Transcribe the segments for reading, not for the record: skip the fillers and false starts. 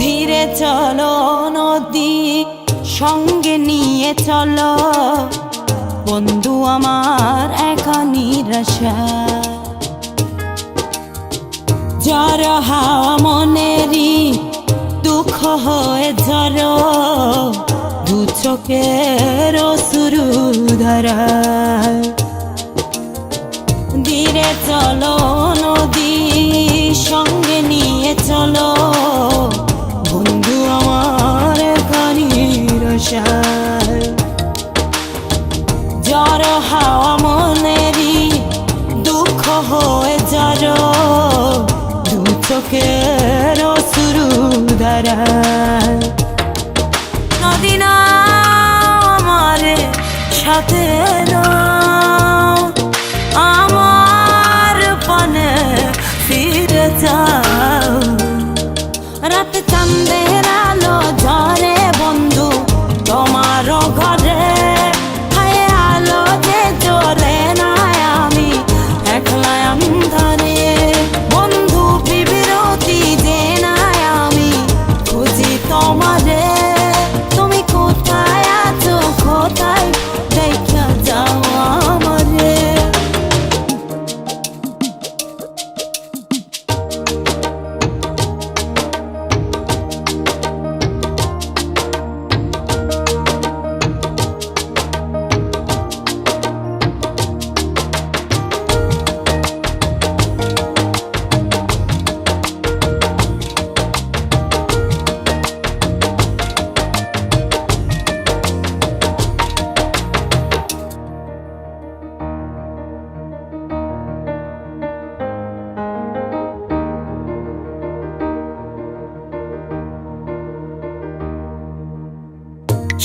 ধীরে চলো নদী সঙ্গে নিয়ে চলো বন্ধু আমার একা নিরাশা ঝড় হাওয়া মনেরই দুঃখ হয়ে ঝড় দু চোখের অশ্রু ধারা ধীরে চলো নদী সঙ্গে নিয়ে চলো বন্ধু আমার একা নিরাশা ঝড় হাওয়া মনেরই দুঃখ হয়ে ঝড় দু চোখের অশ্রু ধারা নদী না আমার সাথে আমার পানে ফিরে যাও রাত চাঁদের আলো ঝরে বন্ধু তোমারও ঘরে হায় আলো যে জ্বলে না আমি একলা অন্ধকারে বন্ধু বিরতি যে না আমি খুঁজি তোমারে তুমি কোথায় আছো কোথায় দেখা যাও আমারে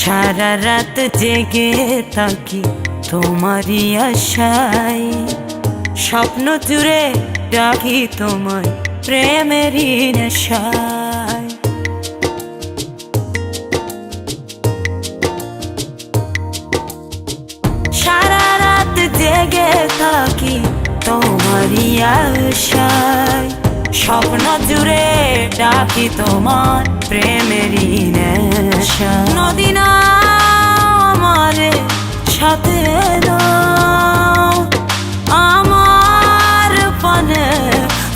সারা রাত জেগে থাকি তোমারই আশায় স্বপ্ন জুড়ে ডাকি তোমায় প্রেমেরই নেশায় সারা রাত জেগে থাকি তোমারই আশায় স্বপ্ন জুড়ে ডাকি তোমার প্রেমেরই নেশা নদী না আমার সাথে আমার পানে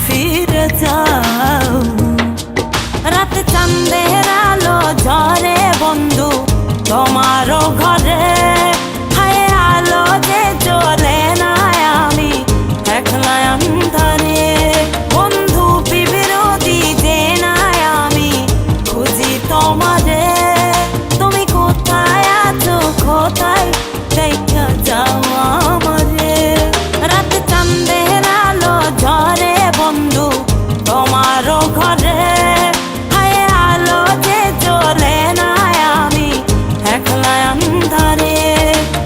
ফিরে যাও রাত চাঁদের আলো ঝরে বন্ধু তোমারও ঘরে হায় আলো যে জ্বলে না আমি একলা অন্ধকারে বন্ধু বিরতি যে না আমি খুঁজি তোমারে তুমি কোথায় আছো কোথায় দেখা যাও আমারে রাত চাঁদের আলো ঝরে বন্ধু তোমারও ঘরে হায় আলো যে জ্বলে না আমি একলা অন্ধকারে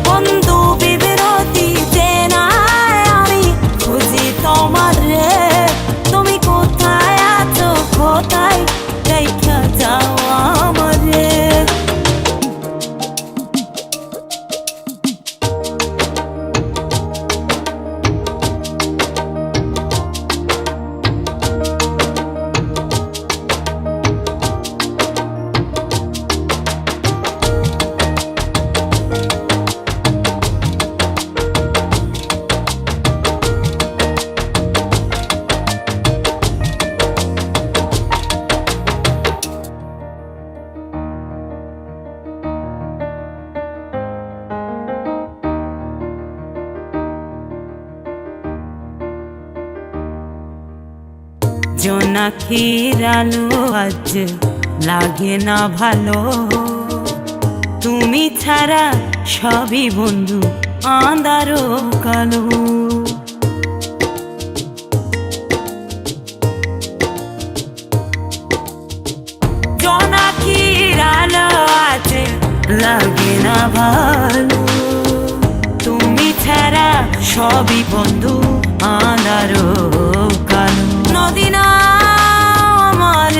বন্ধু বিরতি যে না আমি খুঁজি তোমারে তুমি কোথায় আছো কোথায় দেখা যাও আমারে জোনাকির আলো আজ লাগে না ভালো তুমি ছাড়া সবই বন্ধু আঁধারো কালো জোনাকির আলো আজ লাগে না ভালো তুমি ছাড়া সবই বন্ধু আঁধারো কালো নদী না আমার